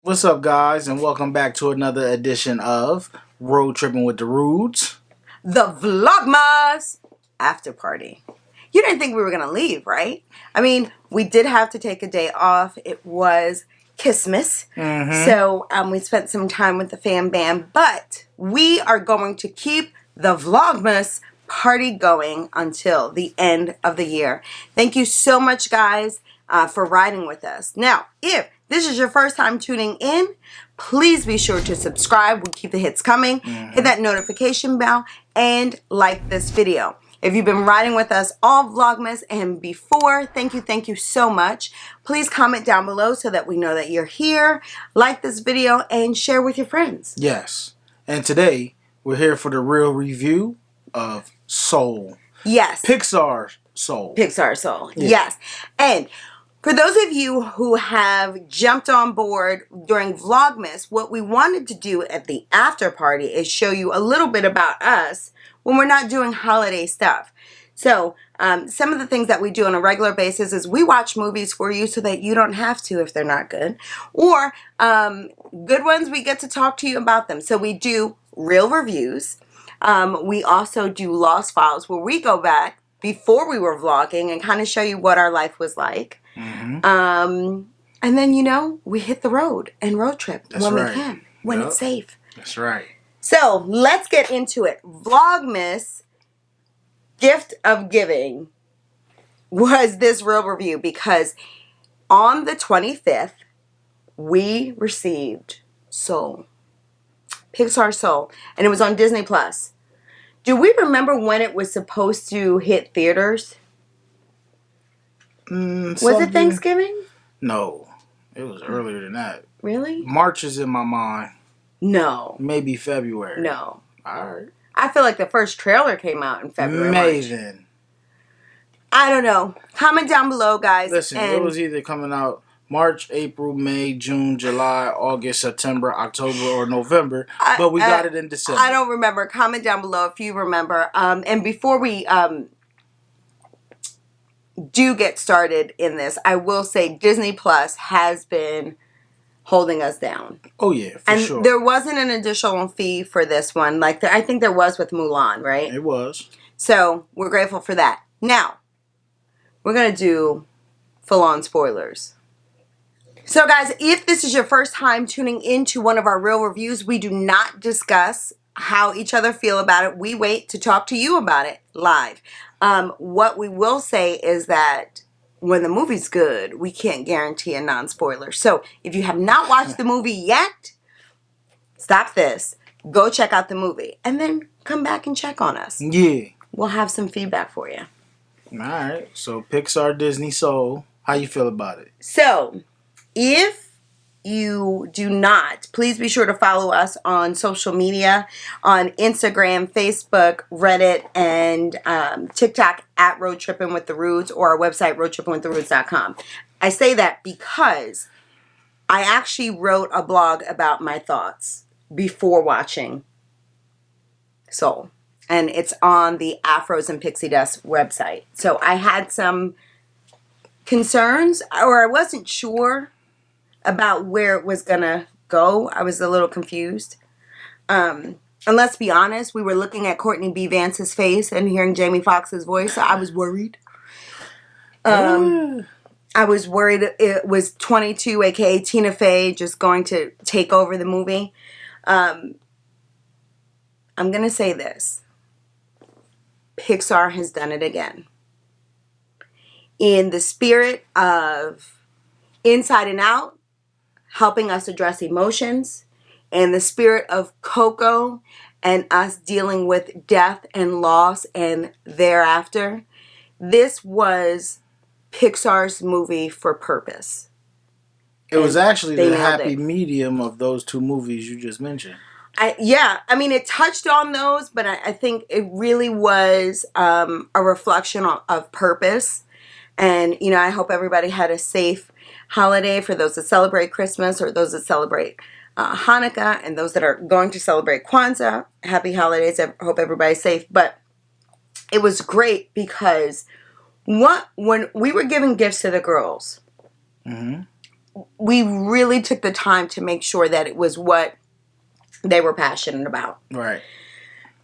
What's up, guys, and welcome back to another edition of Road Trippin' with the Rudes. The Vlogmas after party. You didn't think we were going to leave, right? I mean, we did have to take a day off. It was Christmas. So we spent some time with the fam bam. But we are going to keep the Vlogmas party going until the end of the year. Thank you so much, guys, for riding with us. Now, if this is your first time tuning in, please be sure to subscribe. We keep the hits coming. Hit that notification bell and like this video. If you've been riding with us all Vlogmas and before, thank you so much. Please comment down below so that we know that you're here. Like this video and share with your friends. Yes. And today, we're here for the real review of Soul. Yes. Pixar Soul. Pixar Soul. Yeah. Yes. And for those of you who have jumped on board during Vlogmas, what we wanted to do at the after party is show you a little bit about us when we're not doing holiday stuff. So some of the things that we do on a regular basis is we watch movies for you so that you don't have to if they're not good. Or good ones, we get to talk to you about them. So we do real reviews. We also do Lost Files where we go back before we were vlogging and kind of show you what our life was like. And then, you know, we hit the road and road trip when we can, when it's safe. That's right. So let's get into it. Vlogmas Gift of Giving was this real review because on the 25th, we received Soul. Pixar Soul. And it was on Disney Plus. Do we remember when it was supposed to hit theaters? Was it Thanksgiving? No. It was earlier than that. Really? March is in my mind. No. Maybe February. No. Alright. I feel like the first trailer came out in February. Maybe. I don't know. Comment down below, guys. Listen, it was either coming out March, April, May, June, July, August, September, October, or November. But we got it in December. I don't remember. Comment down below if you remember. And before we do get started in this, I will say Disney Plus has been holding us down. Oh, yeah, for sure. And there wasn't an additional fee for this one. Like I think there was with Mulan, right? It was. So we're grateful for that. Now, we're going to do full-on spoilers. So guys, if this is your first time tuning into one of our real reviews, we do not discuss how each other feel about it. We wait to talk to you about it live. What we will say is that when the movie's good, we can't guarantee a non-spoiler. So if you have not watched the movie yet, stop this. Go check out the movie. And then come back and check on us. Yeah. We'll have some feedback for you. Alright. So Pixar Disney Soul. How you feel about it? So if you do not, please be sure to follow us on social media, on Instagram, Facebook, Reddit, and TikTok at Road Trippin' with the Rudes, or our website, roadtrippinwiththerudes.com. I say that because I actually wrote a blog about my thoughts before watching Soul. And it's on the Afros and Pixie Dust website. So I had some concerns, or I wasn't sure about where it was gonna go. I was a little confused. And let's be honest, we were looking at Courtney B. Vance's face and hearing Jamie Foxx's voice. So I was worried. I was worried it was 22, aka Tina Fey, just going to take over the movie. I'm gonna say this. Pixar has done it again. In the spirit of Inside and Out, helping us address emotions, and the spirit of Coco and us dealing with death and loss and thereafter, this was Pixar's movie for purpose. It was actually the happy medium of those two movies you just mentioned. I mean, it touched on those, but I think it really was a reflection of purpose. And, you know, I hope everybody had a safe holiday for those that celebrate Christmas or those that celebrate Hanukkah and those that are going to celebrate Kwanzaa. Happy holidays. I hope everybody's safe. But it was great because when we were giving gifts to the girls, we really took the time to make sure that it was what they were passionate about. Right.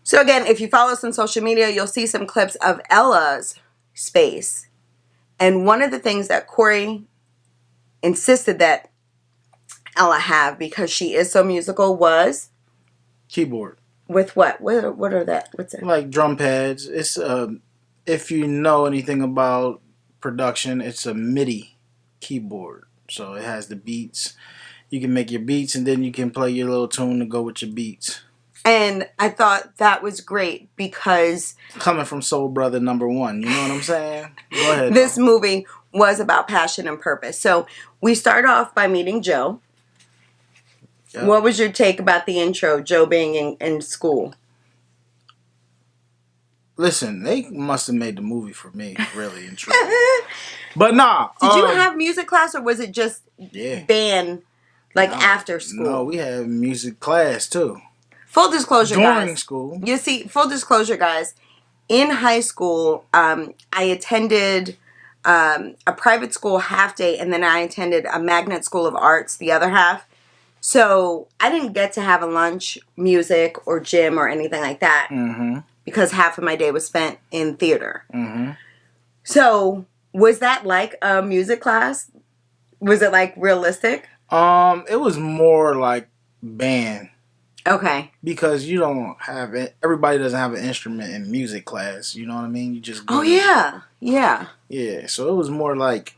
So again, if you follow us on social media, you'll see some clips of Ella's space. And one of the things that Corey insisted that Ella have, because she is so musical, was keyboard. With what? What are that? What's it? Like drum pads. It's if you know anything about production, it's a MIDI keyboard. So it has the beats. You can make your beats, and then you can play your little tune to go with your beats. And I thought that was great because coming from Soul Brother #1, you know what I'm saying? Go ahead. This movie was about passion and purpose. So we start off by meeting Joe. Yep. What was your take about the intro, Joe being in school? Listen, they must have made the movie for me, really and truly. But nah. Did you have music class, or was it just band, after school? No, we had music class too. Full disclosure, during guys. school. You see, full disclosure, guys. In high school, I attended a private school half day, and then I attended a magnet school of arts the other half. So I didn't get to have a lunch, music, or gym, or anything like that. Mm-hmm. Because half of my day was spent in theater. Mm-hmm. So, was that like a music class? Was it realistic? It was more like band. Okay. Because you don't have it. Everybody doesn't have an instrument in music class. You know what I mean? You just go. Oh yeah, yeah. Yeah. So it was more like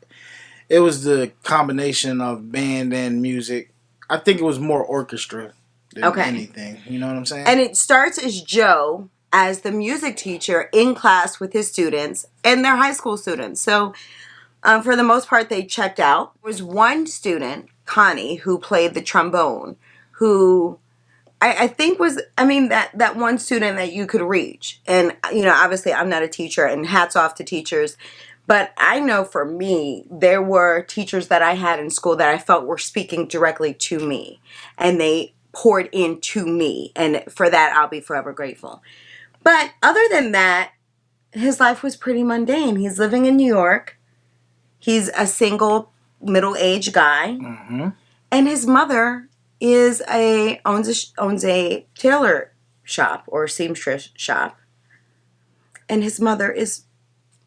it was the combination of band and music. I think it was more orchestra than anything. You know what I'm saying? And it starts as Joe as the music teacher in class with his students and their high school students. So, for the most part, they checked out. There was one student, Connie, who played the trombone, who I think was, that one student that you could reach. And, obviously I'm not a teacher, and hats off to teachers. But I know for me, there were teachers that I had in school that I felt were speaking directly to me. And they poured into me. And for that, I'll be forever grateful. But other than that, his life was pretty mundane. He's living in New York. He's a single, middle-aged guy. Mm-hmm. And his mother owns a tailor shop or seamstress shop. And his mother is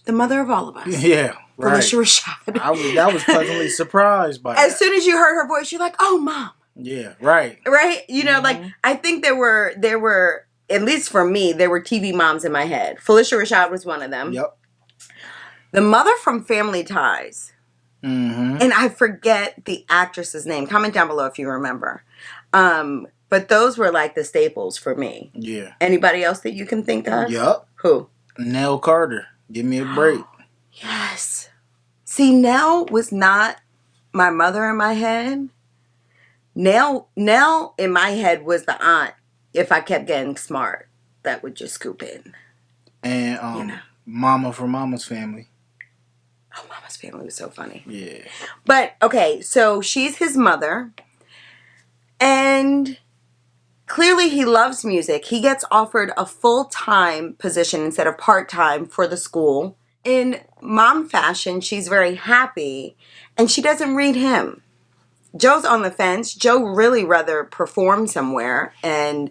the mother of all of us. Yeah, right. Felicia Rashad. I was pleasantly surprised by that. As soon as you heard her voice, you're like, oh, Mom. Yeah, right. Right? I think there were, at least for me, there were TV moms in my head. Felicia Rashad was one of them. Yep. The mother from Family Ties. Mm-hmm. And I forget the actress's name. Comment down below if you remember. But those were the staples for me. Yeah. Anybody else that you can think of? Yep. Who? Nell Carter. Give me a break. Yes. See, Nell was not my mother in my head. Nell in my head was the aunt, if I kept getting smart, that would just scoop in. And Mama from Mama's Family. Oh, Mama's Family was so funny. Yeah. But, okay, so she's his mother. And clearly he loves music. He gets offered a full-time position instead of part-time for the school. In mom fashion, she's very happy. And she doesn't read him. Joe's on the fence. Joe really rather perform somewhere. And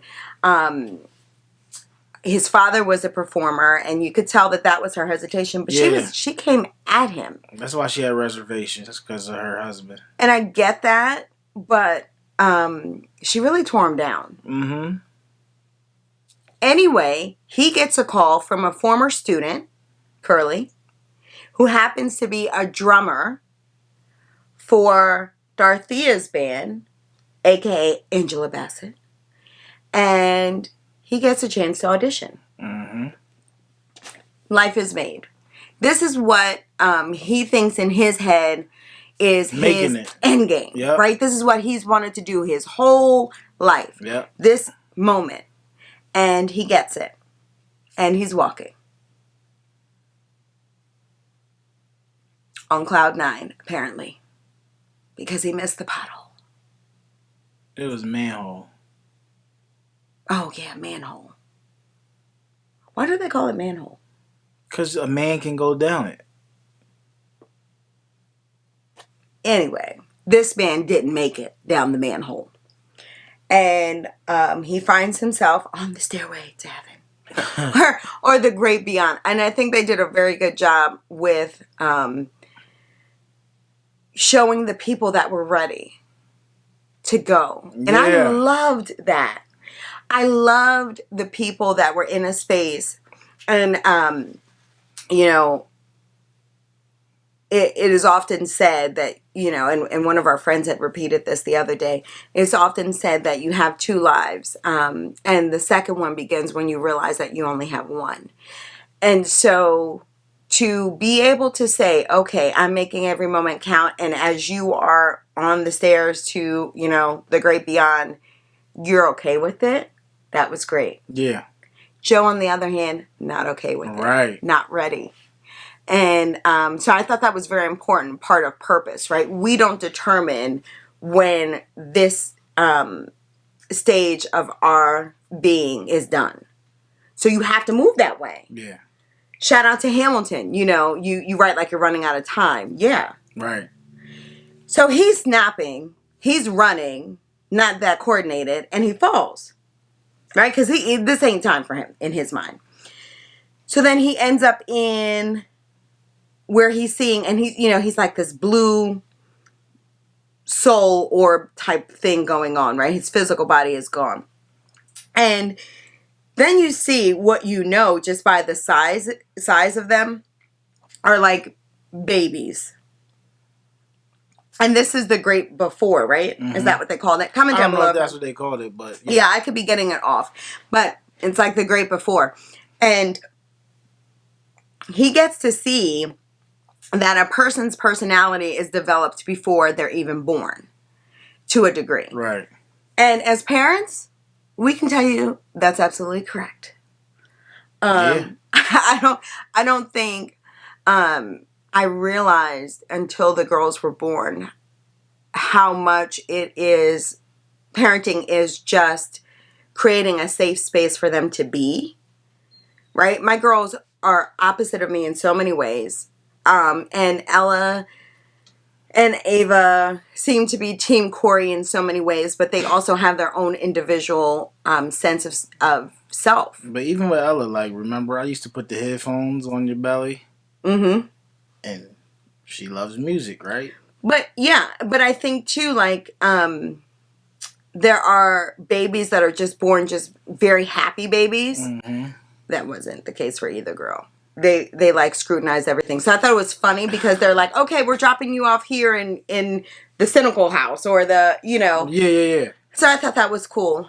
his father was a performer, and you could tell that was her hesitation. But she came at him. That's why she had reservations. That's because of her husband. And I get that, but she really tore him down. Mm-hmm. Anyway, he gets a call from a former student, Curly, who happens to be a drummer for Dorothea's band, aka Angela Bassett, and he gets a chance to audition. Mm-hmm. Life is made. This is what he thinks in his head is his end game, right? This is what he's wanted to do his whole life. Yep. This moment, and he gets it, and he's walking on cloud 9, apparently. Because he missed the pothole. It was manhole. Oh, yeah, manhole. Why do they call it manhole? Because a man can go down it. Anyway, this man didn't make it down the manhole. And he finds himself on the stairway to heaven. or the great beyond. And I think they did a very good job with showing the people that were ready to go. And I loved that. I loved the people that were in a space. And, you know, it is often said that, you know, and one of our friends had repeated this the other day. It's often said that you have 2 lives. And the second one begins when you realize that you only have one. And so to be able to say, okay, I'm making every moment count. And as you are on the stairs to, you know, the great beyond, you're okay with it. That was great. Yeah. Joe, on the other hand, not okay with it. Right. Not ready. And so I thought that was very important part of purpose, right? We don't determine when this stage of our being is done. So you have to move that way. Yeah. Shout out to Hamilton. You know, you write like you're running out of time. Yeah. Right. So he's snapping. He's running. Not that coordinated. And he falls. Right? Because this ain't time for him in his mind. So then he ends up in where he's seeing, and he's like this blue soul orb type thing going on, right? His physical body is gone. And then you see what you know just by the size of them are like babies. And this is the great before, right? Mm-hmm. Is that what they called it? Comment down below. I don't know if that's what they called it, but yeah, I could be getting it off. But it's like the great before. And he gets to see that a person's personality is developed before they're even born, to a degree. Right. And as parents, we can tell you that's absolutely correct. Yeah. I don't think I realized until the girls were born how much parenting is just creating a safe space for them to be. Right? My girls are opposite of me in so many ways. And Ella and Ava seem to be Team Corey in so many ways, but they also have their own individual sense of self. But even with Ella, like, remember I used to put the headphones on your belly? Mm-hmm. And she loves music, right? But I think too, like, there are babies that are just born just very happy babies. Mm-hmm. That wasn't the case for either girl. They like scrutinize everything. So I thought it was funny because they're like, okay, we're dropping you off here in the cynical house or the, you know. Yeah. So I thought that was cool.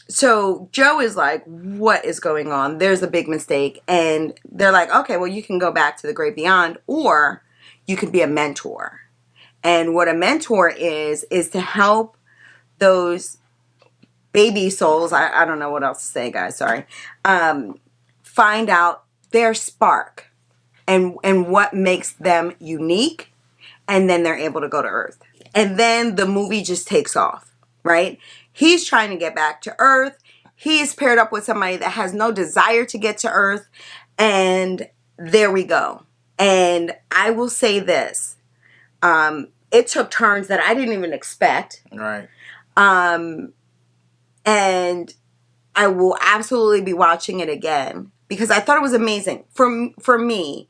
So Joe is like, what is going on? There's a big mistake. And they're like, okay, well, you can go back to the great beyond, or you could be a mentor. And what a mentor is to help those baby souls, I don't know what else to say, guys, sorry, find out their spark and what makes them unique, and then they're able to go to Earth. And then the movie just takes off, right? He's trying to get back to Earth. He is paired up with somebody that has no desire to get to Earth, and there we go. And I will say this, it took turns that I didn't even expect. Right. And I will absolutely be watching it again because I thought it was amazing. For me,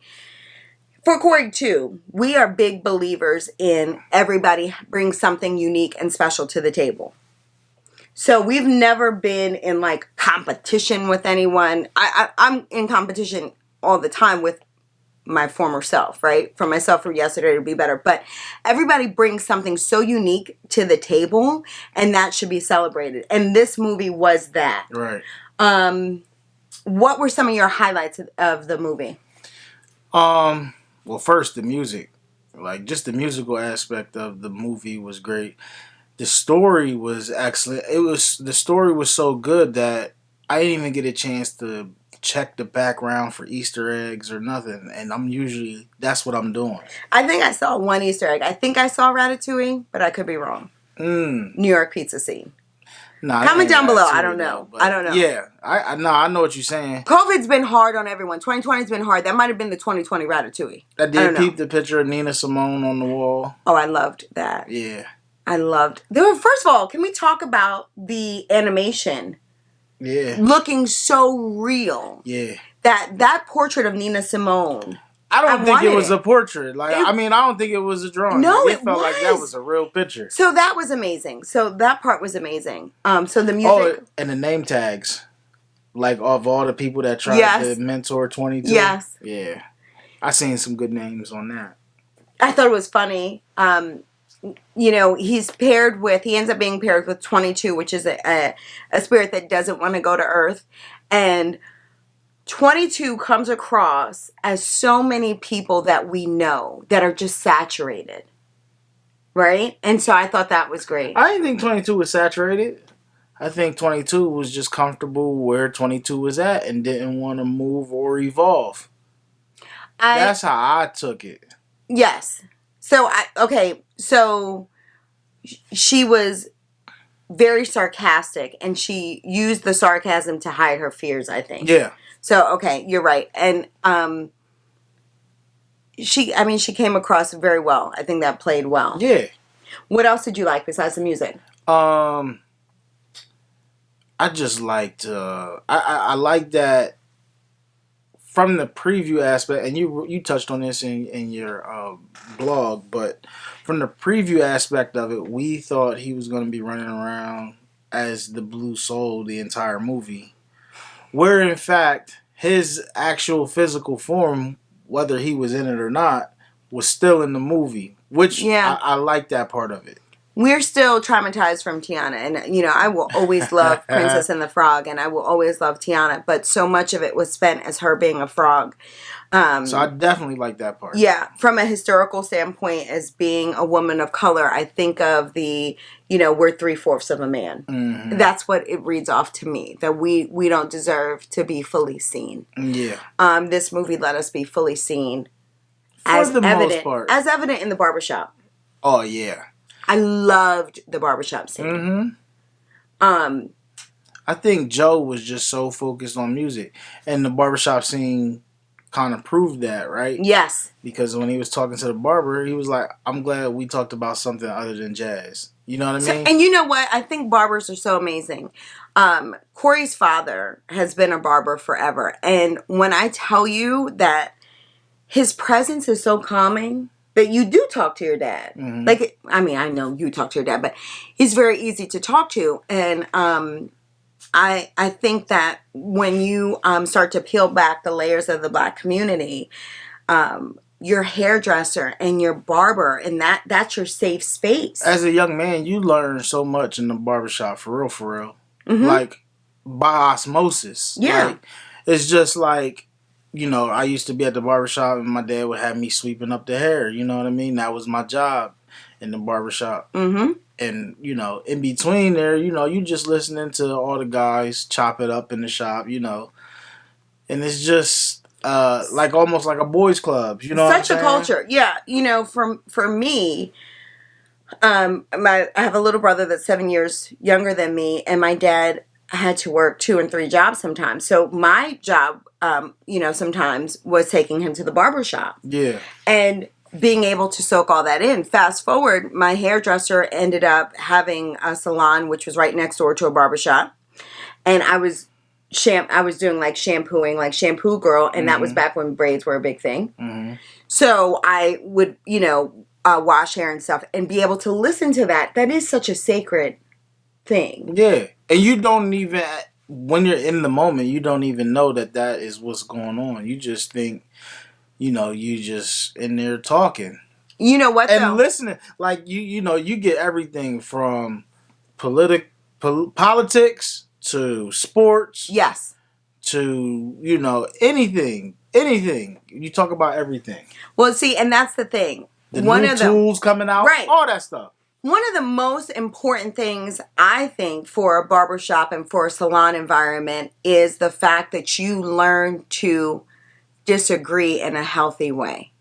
for Corey too, we are big believers in everybody brings something unique and special to the table. So we've never been in like competition with anyone. I'm in competition all the time with my former self, right? For myself from yesterday to be better. But everybody brings something so unique to the table, and that should be celebrated. And this movie was that. Right. What were some of your highlights of the movie? Well, first, the music. Like, just the musical aspect of the movie was great. The story was excellent. The story was so good that I didn't even get a chance to check the background for Easter eggs or nothing, and that's what I'm doing. I think I saw one Easter egg. I think I saw Ratatouille, but I could be wrong. New York pizza scene. Nah, Comment down below. I don't though, know. but I don't know. Yeah, I know what you're saying. COVID's been hard on everyone. 2020's been hard. That might have been the 2020 Ratatouille. I did peep the picture of Nina Simone on the wall. Oh, I loved that. Yeah. I loved. First of all, can we talk about the animation? Yeah. Looking so real. Yeah. That portrait of Nina Simone. I don't think it was a portrait. Like, I don't think it was a drawing. No, like, it felt like that was a real picture. So that was amazing. So that part was amazing. So the music. Oh, and the name tags. Like, of all the people that tried to mentor 22. Yes. Yeah. I seen some good names on that. I thought it was funny. He ends up being paired with 22, which is a spirit that doesn't want to go to Earth. And 22 comes across as so many people that we know that are just saturated. Right? And so I thought that was great. I didn't think 22 was saturated. I think 22 was just comfortable where 22 was at and didn't want to move or evolve. That's how I took it. Yes. So she was very sarcastic, and she used the sarcasm to hide her fears, I think. Yeah. So, okay, you're right. And she came across very well. I think that played well. Yeah. What else did you like besides the music? I just liked I like that from the preview aspect, and you touched on this in your blog, but from the preview aspect of it, we thought he was going to be running around as the Blue Soul the entire movie. Where, in fact, his actual physical form, whether he was in it or not, was still in the movie. Which, I like that part of it. We're still traumatized from Tiana. And, I will always love Princess and the Frog, and I will always love Tiana. But so much of it was spent as her being a frog. So I definitely like that part. Yeah. From a historical standpoint, as being a woman of color, I think of the, we're 3/4 of a man. Mm-hmm. That's what it reads off to me, that we don't deserve to be fully seen. Yeah. This movie let us be fully seen. For the most part. As evident in the barbershop. Oh, yeah. I loved the barbershop scene. Mm-hmm. I think Joe was just so focused on music. And the barbershop scene kind of proved that, right? Yes. Because when he was talking to the barber, he was like, I'm glad we talked about something other than jazz. You know what I mean? And you know what? I think barbers are so amazing. Corey's father has been a barber forever. And when I tell you that his presence is so calming, that you do talk to your dad. Mm-hmm. I know you talk to your dad, but he's very easy to talk to. And I think that when you start to peel back the layers of the Black community, your hairdresser and your barber, and that's your safe space. As a young man, you learn so much in the barbershop, for real. Mm-hmm. Like, by osmosis. Yeah. Like, it's just like, I used to be at the barbershop and my dad would have me sweeping up the hair. You know what I mean? That was my job in the barbershop. Mm-hmm. And, in between there, you just listening to all the guys chop it up in the shop, And it's just like almost like a boys club. You know Such a culture. Yeah. For me, I have a little brother that's 7 years younger than me, and my dad had to work 2 and 3 jobs sometimes. So my job, sometimes was taking him to the barbershop. Yeah. And being able to soak all that in. Fast forward, my hairdresser ended up having a salon, which was right next door to a barbershop. And I was doing like shampooing, like Shampoo Girl. And that was back when braids were a big thing. Mm-hmm. So I would, wash hair and stuff and be able to listen to that. That is such a sacred thing. Yeah. And you don't even, when you're in the moment, you don't even know that is what's going on. You just think, you just in there talking. You know what, and listening. Like, you get everything from politics to sports. Yes. To, anything. Anything. You talk about everything. Well, see, and that's the thing. The new tools coming out. Right. All that stuff. One of the most important things, I think, for a barbershop and for a salon environment is the fact that you learn to disagree in a healthy way.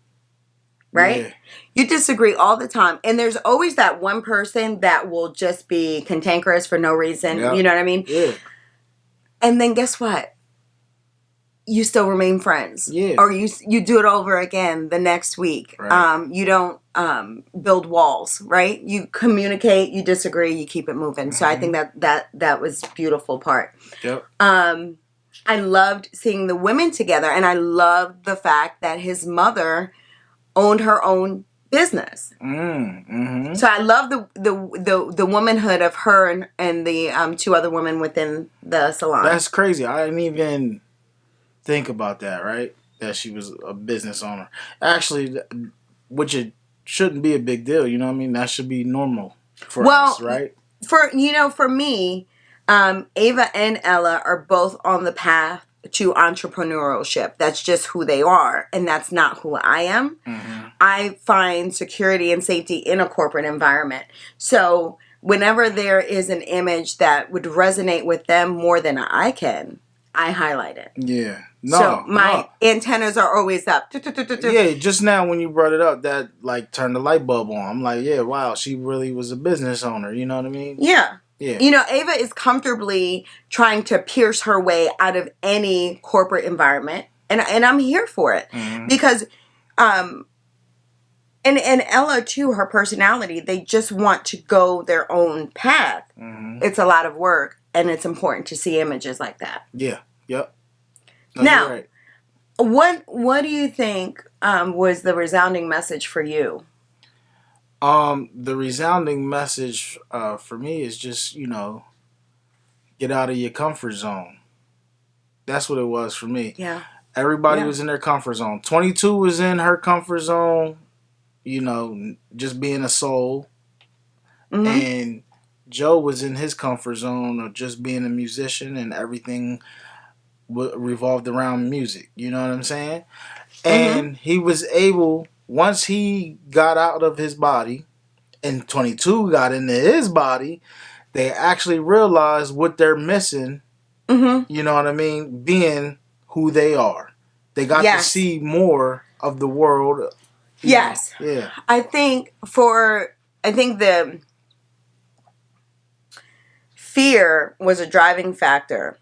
Right? You disagree all the time. And there's always that one person that will just be cantankerous for no reason. Yep. You know what I mean? Yeah. And then guess what? You still remain friends. Yeah. Or you do it over again the next week. Right. You don't build walls, right? You communicate, you disagree, you keep it moving. So I think that was a beautiful part. Yep. I loved seeing the women together, and I loved the fact that his mother owned her own business. So I love the womanhood of her and the two other women within the salon. That's crazy. I didn't even think about that, right? That she was a business owner. Actually, which it shouldn't be a big deal, you know what I mean? That should be normal for us, right? For me, Ava and Ella are both on the path to entrepreneurship. That's just who they are, and that's not who I am. I find security and safety in a corporate environment. So whenever there is an image that would resonate with them more than I can, I highlight it. Yeah. So my antennas are always up. Yeah, just now when you brought it up, that like turned the light bulb on. I'm like, yeah, wow, she really was a business owner. You know what I mean? Yeah. Yeah. You know, Ava is comfortably trying to pierce her way out of any corporate environment. And I'm here for it. Because and Ella too, her personality, they just want to go their own path. It's a lot of work, and it's important to see images like that. Yeah. Yep. No, now, you're right. What do you think was the resounding message for you? The resounding message for me is just, get out of your comfort zone. That's what it was for me. Yeah. Everybody was in their comfort zone. 22 was in her comfort zone, just being a soul. And Joe was in his comfort zone of just being a musician, and everything revolved around music. You know what I'm saying? And he was able, once he got out of his body and 22 got into his body, they actually realized what they're missing. You know what I mean? Being who they are. They got to see more of the world. Yes. Yeah. I think the fear was a driving factor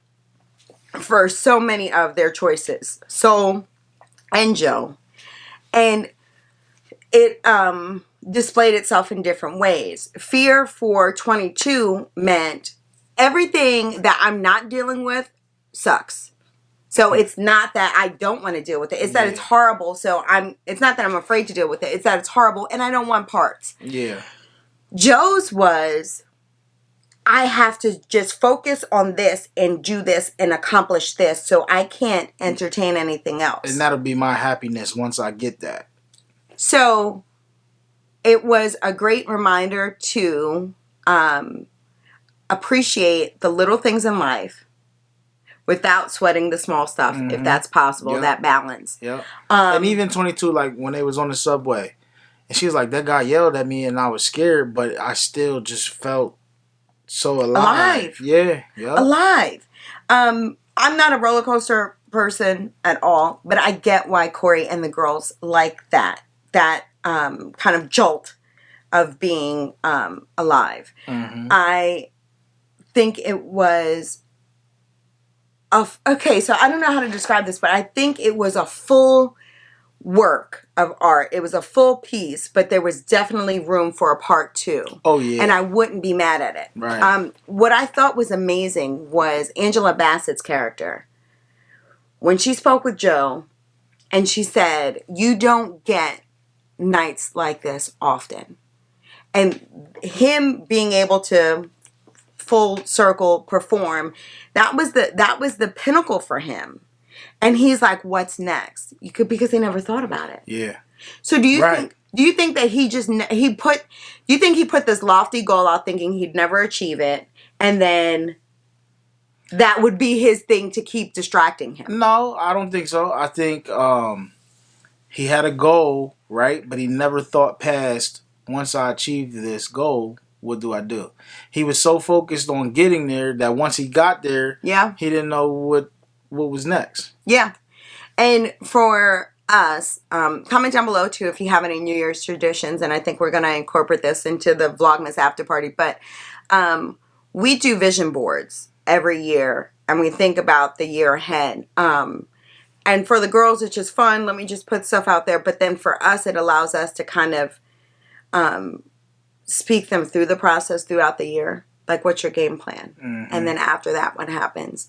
for so many of their choices. Soul and Joe. And it displayed itself in different ways. Fear for 22 meant everything that I'm not dealing with sucks. So it's not that I don't want to deal with it. It's that it's horrible. So it's not that I'm afraid to deal with it. It's that it's horrible and I don't want parts. Yeah. Joe's was, I have to just focus on this and do this and accomplish this, so I can't entertain anything else. And that'll be my happiness once I get that. So it was a great reminder to appreciate the little things in life without sweating the small stuff, if that's possible, that balance. Yeah. And even 22, like when they was on the subway, and she was like, that guy yelled at me and I was scared, but I still just felt so alive. Yeah. Yep. Alive. I'm not a roller coaster person at all, but I get why Corey and the girls like that kind of jolt of being alive. I think it was okay, so I don't know how to describe this, but I think it was a full work of art. It was a full piece, but there was definitely room for a part 2. Oh, yeah. And I wouldn't be mad at it. Right. What I thought was amazing was Angela Bassett's character. When she spoke with Joe, and she said, you don't get nights like this often. And him being able to full circle perform, that was the pinnacle for him. And he's like, what's next? Because he never thought about it. Yeah. So do you think that he put this lofty goal out thinking he'd never achieve it, and then that would be his thing to keep distracting him? No, I don't think so. I think he had a goal, right? But he never thought past, once I achieve this goal, what do I do? He was so focused on getting there that once he got there, he didn't know what was next. Yeah. And for us. Comment down below too if you have any New Year's traditions, and I think we're going to incorporate this into the Vlogmas after party. But we do vision boards every year, and we think about the year ahead. And for the girls, it's just fun. Let me just put stuff out there. But then for us, it allows us to kind of speak them through the process throughout the year. Like, what's your game plan? Mm-hmm. And then after that, what happens?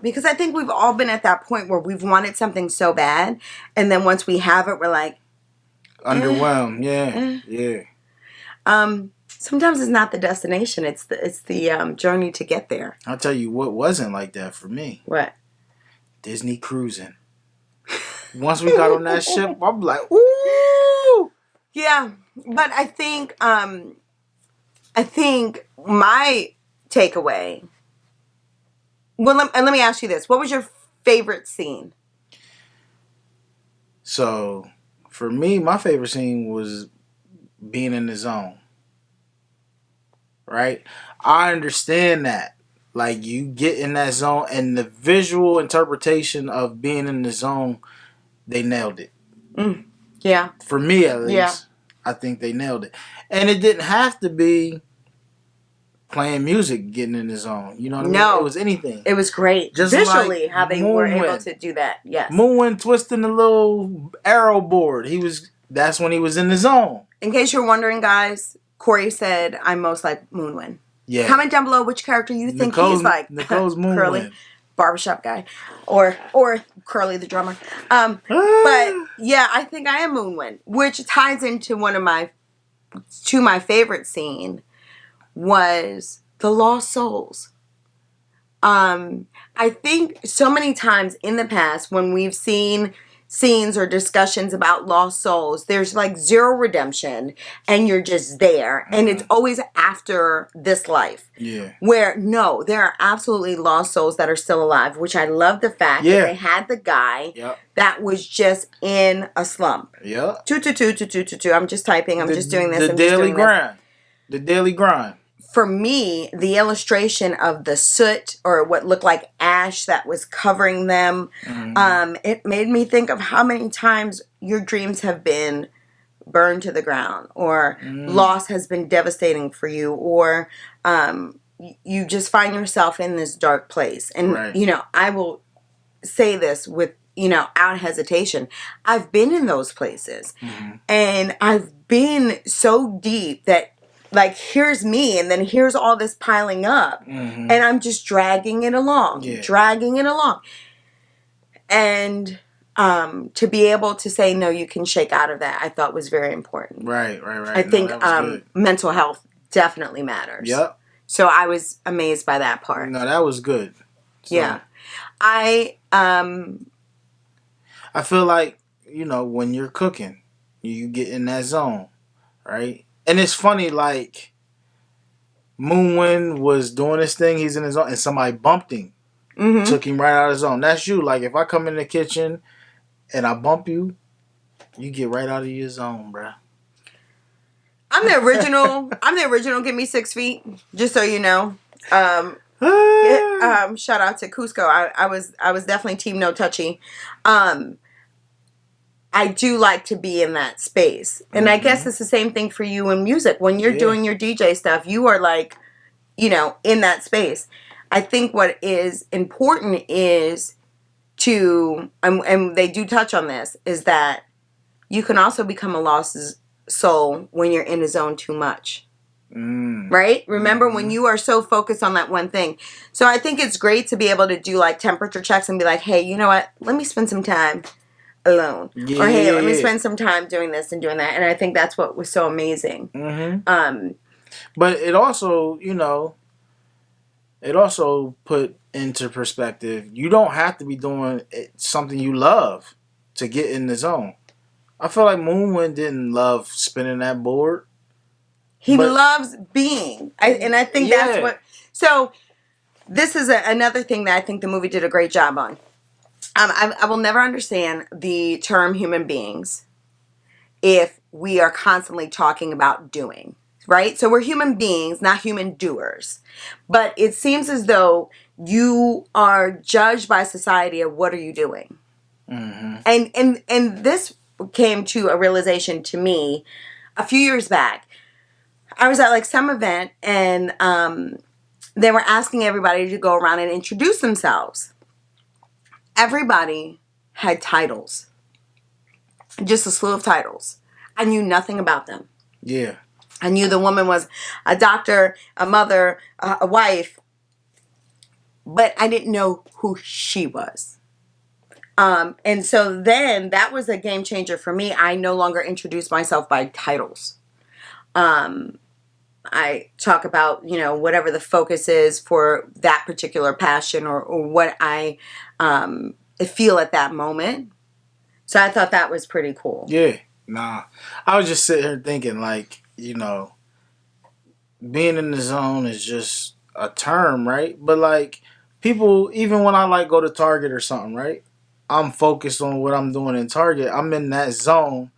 Because I think we've all been at that point where we've wanted something so bad. And then once we have it, we're like... underwhelmed. Yeah. Sometimes it's not the destination. It's the journey to get there. I'll tell you what wasn't like that for me. What? Disney cruising. Once we got on that ship, I'm like, ooh! Yeah. But I think my takeaway... Well, let me ask you this. What was your favorite scene? So, for me, my favorite scene was being in the zone. Right? I understand that. Like, you get in that zone, and the visual interpretation of being in the zone, they nailed it. Yeah. For me, at least. Yeah. I think they nailed it. And it didn't have to be playing music, getting in the zone. You know what I mean? No. It was anything. It was great. Just visually, like how they were able to do that. Yes. Moonwind twisting the little arrow board. That's when he was in the zone. In case you're wondering, guys, Corey said, I'm most like Moonwind. Yeah. Comment down below which character you think he's like. Nicole's Moonwind. Curly, barbershop guy. Or Curly the drummer. But yeah, I think I am Moonwind. Which ties into my favorite scene was the Lost Souls. I think so many times in the past when we've seen scenes or discussions about lost souls, there's like zero redemption and you're just there. And it's always after this life. Yeah. Where, no, there are absolutely lost souls that are still alive, which I love the fact that they had the guy that was just in a slump. Yeah. I'm just typing. I'm just doing this. The daily grind. The daily grind. For me, the illustration of the soot or what looked like ash that was covering them, it made me think of how many times your dreams have been burned to the ground, or loss has been devastating for you, or you just find yourself in this dark place. And, you know, I will say this with, out hesitation. I've been in those places, and I've been so deep that, like, here's me, and then here's all this piling up, and I'm just dragging it along, And to be able to say, no, you can shake out of that, I thought was very important. Right. I think mental health definitely matters. Yep. So I was amazed by that part. No, that was good. So, yeah. I feel like, when you're cooking, you get in that zone, right? And it's funny, like, Moonwind was doing this thing, he's in his zone, and somebody bumped him. Took him right out of his zone. That's you. Like, if I come in the kitchen and I bump you, you get right out of your zone, bruh. I'm the original. Give me 6 feet, just so you know. Shout out to Cusco. I was definitely team no touchy. I do like to be in that space. And I guess it's the same thing for you in music. When you're doing your DJ stuff, you are like, in that space. I think what is important is to, and they do touch on this, is that you can also become a lost soul when you're in a zone too much. Right? Remember when you are so focused on that one thing. So I think it's great to be able to do like temperature checks and be like, hey, you know what? Let me spend some time alone, or hey, let me spend some time doing this and doing that. And I think that's what was so amazing. But it also, it also put into perspective, you don't have to be doing something you love to get in the zone. I feel like Moonwind didn't love spinning that board. He loves being, and I think that's what. So this is another thing that I think the movie did a great job on. I will never understand the term human beings if we are constantly talking about doing, right? So we're human beings, not human doers. But it seems as though you are judged by society of what are you doing? And this came to a realization to me a few years back. I was at like some event and they were asking everybody to go around and introduce themselves. Everybody had titles. Just a slew of titles. I knew nothing about them. Yeah. I knew the woman was a doctor, a mother, a wife, but I didn't know who she was. And so then that was a game changer for me. I no longer introduce myself by titles. I talk about, whatever the focus is for that particular passion or what I feel at that moment. So I thought that was pretty cool. Yeah. Nah. I was just sitting here thinking, like, being in the zone is just a term, right? But, like, people, even when I, like, go to Target or something, right? I'm focused on what I'm doing in Target. I'm in that zone.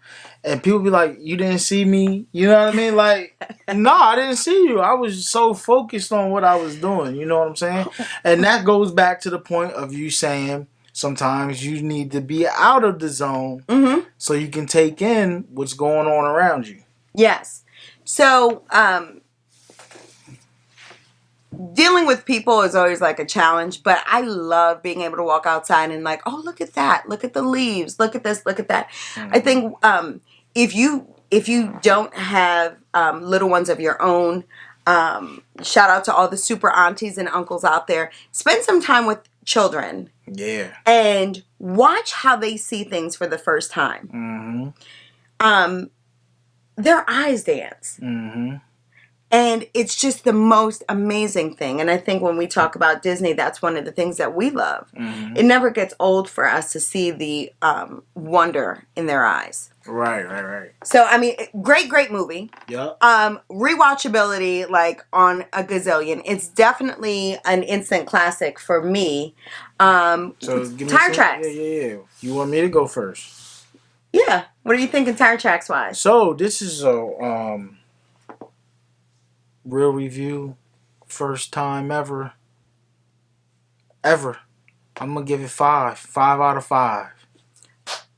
And people be like, you didn't see me? You know what I mean? Like, no, I didn't see you. I was so focused on what I was doing. You know what I'm saying? And that goes back to the point of you saying sometimes you need to be out of the zone so you can take in what's going on around you. Yes. So, dealing with people is always like a challenge, but I love being able to walk outside and like, oh, look at that. Look at the leaves. Look at this. Look at that. I think if you don't have little ones of your own, shout out to all the super aunties and uncles out there. Spend some time with children. Yeah. And watch how they see things for the first time. Their eyes dance. And it's just the most amazing thing. And I think when we talk about Disney, that's one of the things that we love. It never gets old for us to see the wonder in their eyes. Right. So, I mean, great movie. Yep. Rewatchability, like, on a gazillion. It's definitely an instant classic for me. So give me Tire tracks. Yeah. You want me to go first? Yeah. What are you thinking tire tracks wise? So, this is a real review. First time ever. I'm going to give it 5. 5 out of 5.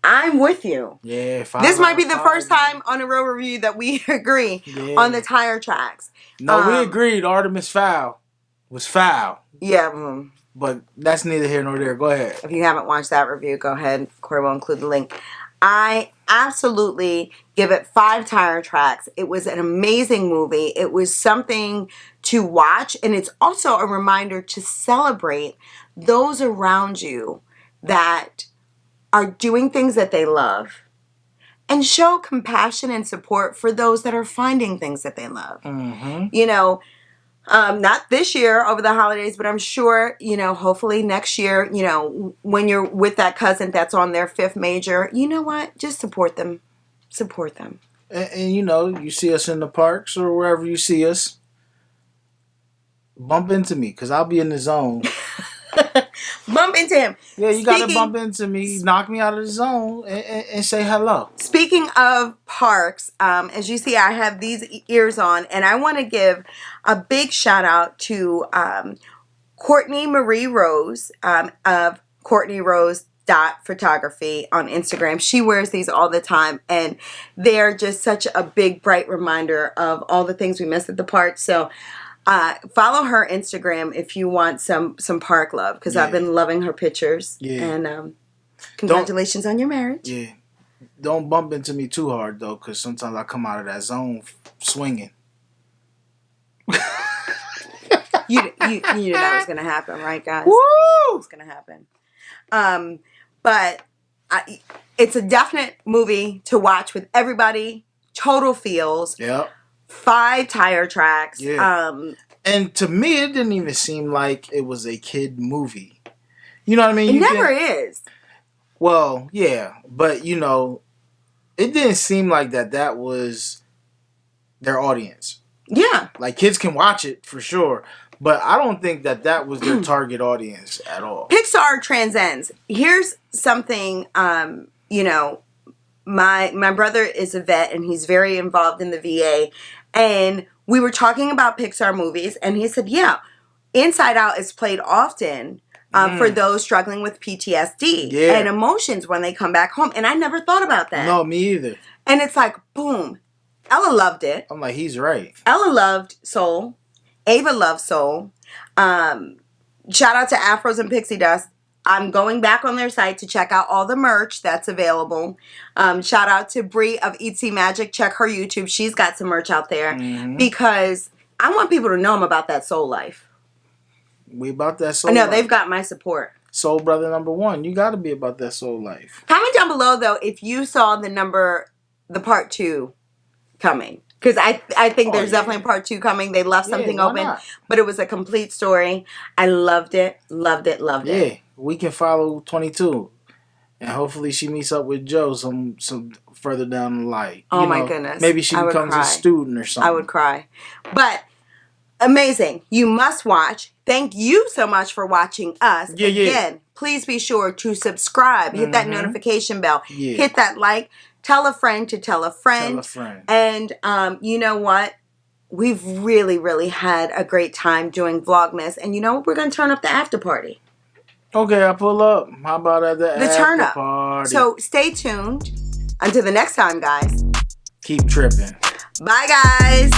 I'm with you. Yeah, 5. This might be the first time on a real review that we agree on the tire tracks. No, we agreed Artemis Fowl was foul. Yeah. But that's neither here nor there. Go ahead. If you haven't watched that review, go ahead. Corey will include the link. I absolutely give it 5 tire tracks. It was an amazing movie. It was something to watch. And it's also a reminder to celebrate those around you that are doing things that they love. And show compassion and support for those that are finding things that they love. Not this year over the holidays, but I'm sure, hopefully next year, when you're with that cousin that's on their 5th major, you know what? Just support them. Support them. And you see us in the parks or wherever you see us, bump into me because I'll be in the zone. Bump into him. Yeah, you got to bump into me, knock me out of the zone, and say hello. Speaking of parks, as you see, I have these ears on, and I want to give a big shout out to Courtney Marie Rose of Courtney Rose photography on Instagram. She wears these all the time, and they're just such a big, bright reminder of all the things we missed at the park. So follow her Instagram if you want some park love, because I've been loving her pictures. And congratulations on your marriage. Yeah. Don't bump into me too hard though, because sometimes I come out of that zone swinging. You knew that was going to happen, right, guys? Woo! It was going to happen. But it's a definite movie to watch with everybody. Total feels. Yep. 5 tire tracks. Yeah. And to me, it didn't even seem like it was a kid movie. You know what I mean? It never is. Well, yeah. But, it didn't seem like that was their audience. Yeah. Like, kids can watch it for sure. But I don't think that was their target audience at all. Pixar transcends. Here's something, my brother is a vet and he's very involved in the VA. And we were talking about Pixar movies and he said, yeah, Inside Out is played often, for those struggling with PTSD and emotions when they come back home. And I never thought about that. No, me either. And it's like, boom. Ella loved it. I'm like, he's right. Ella loved Soul. Ava loved Soul. Shout out to Afros and Pixie Dust. I'm going back on their site to check out all the merch that's available. Shout out to Bree of Eatsy Magic. Check her YouTube. She's got some merch out there. Because I want people to know I'm about that soul life. We about that soul life. I know, life. they've got my support. Soul brother number one. You got to be about that soul life. Comment down below, though, if you saw the part 2 coming. Because I think there's definitely a part 2 coming. They left something open. But it was a complete story. I loved it. Loved it. Loved it. Yeah. We can follow 22. And hopefully she meets up with Joe some further down the line. Oh, my goodness. Maybe she becomes a student or something. I would cry. But amazing. You must watch. Thank you so much for watching us. Again, please be sure to subscribe. Hit that notification bell. Hit that like. Tell a friend to tell a friend. And you know what? We've really, really had a great time doing Vlogmas. And you know what? We're going to turn up the after party. Okay, I'll pull up. How about at the turn after up party? So stay tuned. Until the next time, guys. Keep tripping. Bye, guys.